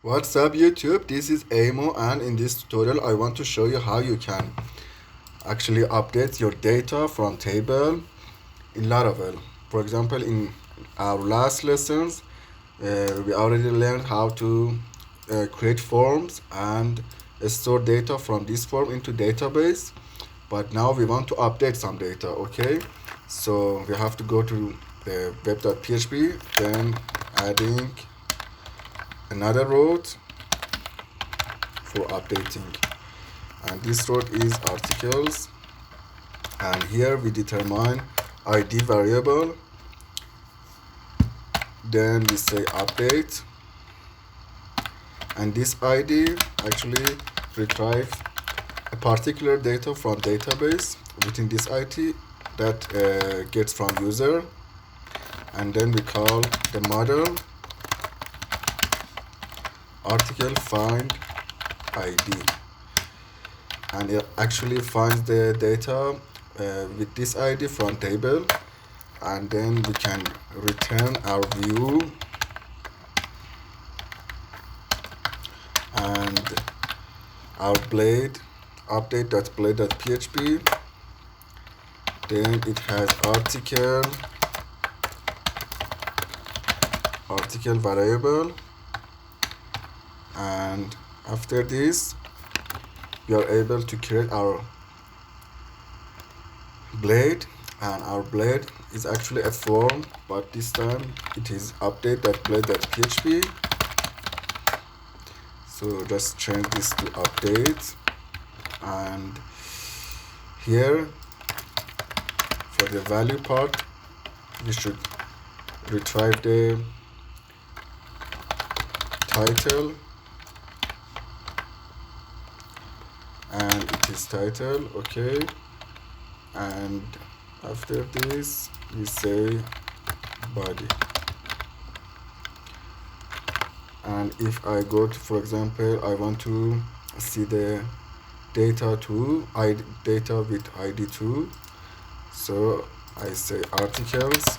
What's up YouTube? This is Amo, and in this tutorial I want to show you how you can actually update your data from table in Laravel. For example, in our last lessons we already learned how to create forms and store data from this form into database, but now we want to update some data. Okay, so we have to go to the web.php, then adding another route for updating, and this route is articles, and here we determine id variable, then we say update, and this id actually retrieve a particular data from database within this id that gets from user, and then we call the model article find id, and it actually finds the data with this id from table, and then we can return our view and our blade update.blade.php. Then it has article variable, and after this we are able to create our blade, and our blade is actually a form, but this time it is update.blade.php. So just change this to update, and here for the value part we should retrieve the title, and it is title. Okay, and after this we say body, and if I go to, for example, I want to see the data data with id2, so I say articles,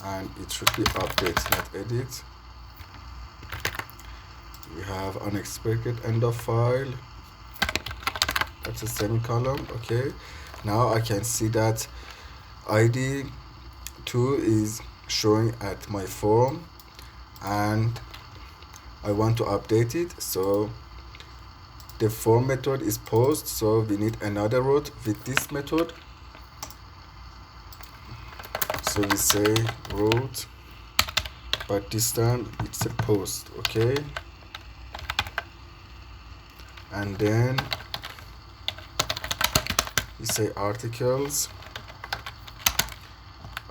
and it should be update, not edit. We have unexpected end of file, that's a semicolon. Okay, now I can see that id2 is showing at my form, and I want to update it. So the form method is post, so we need another route with this method, so we say route, but this time it's a post. Okay, and then we say articles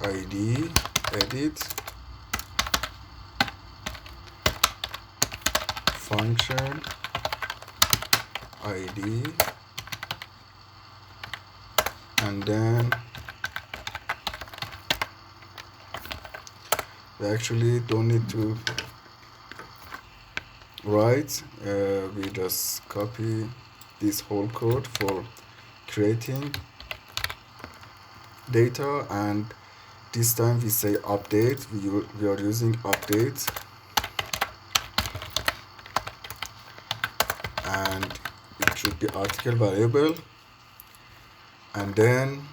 id edit function id, and then we actually don't need to write, we just copy this whole code for creating data, and this time we say update, we are using update, and it should be article variable, and then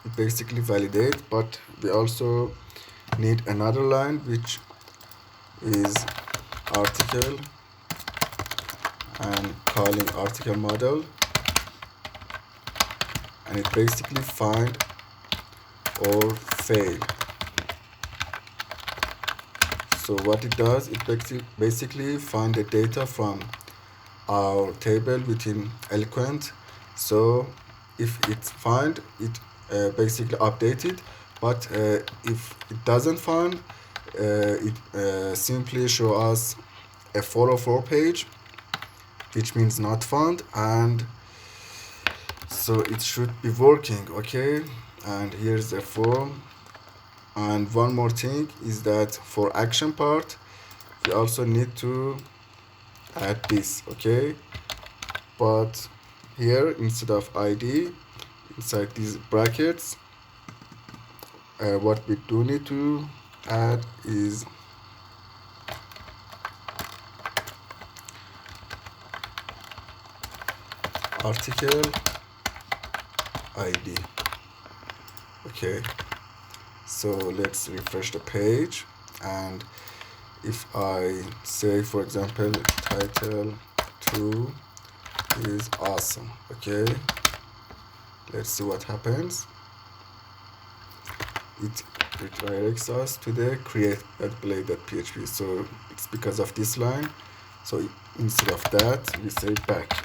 it basically validate, but we also need another line which is article and calling article model, and it basically find or fail. So what it does, it basically find the data from our table within Eloquent. So if it's find it, basically update it, but if it doesn't find, it simply show us a 404 page, which means not found, and so it should be working. Okay, and here's the form. And one more thing is that for action part we also need to add this. Okay, but here instead of id, inside these brackets, what we do need to add is article ID. Okay, so let's refresh the page, and if I say, for example, title 2 is awesome, okay, let's see what happens. It redirects us to the create.play.php. So it's because of this line. So instead of that, we say back.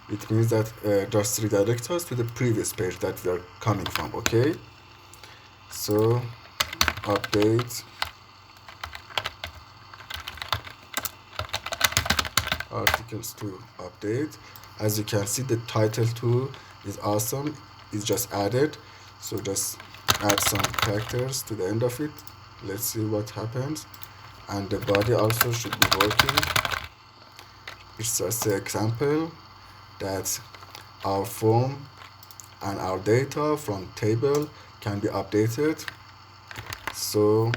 It means that just redirects us to the previous page that we are coming from, okay? So update articles to update. As you can see, the title 2 is awesome. It's just added. So just add some characters to the end of it. Let's see what happens. And the body also should be working. It's just an example that our form and our data from table can be updated. So,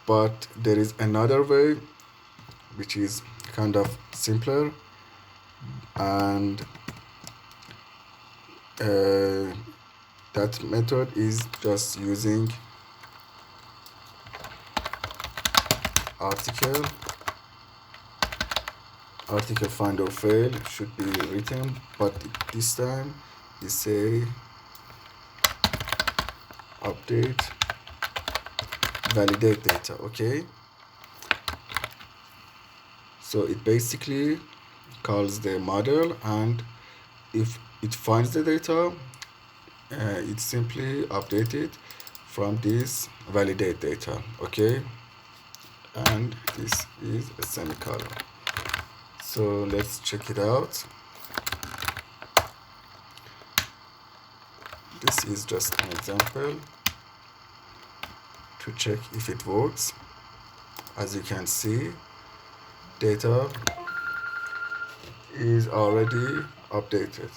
but there is another way which is kind of simpler, and that method is just using article find or fail should be written, but this time we say update validate data, okay? So it basically calls the model, and if it finds the data, it simply updates it from this validate data, okay? And this is a semicolon. So let's check it out. This is just an example to check if it works. As you can see, data is already updated.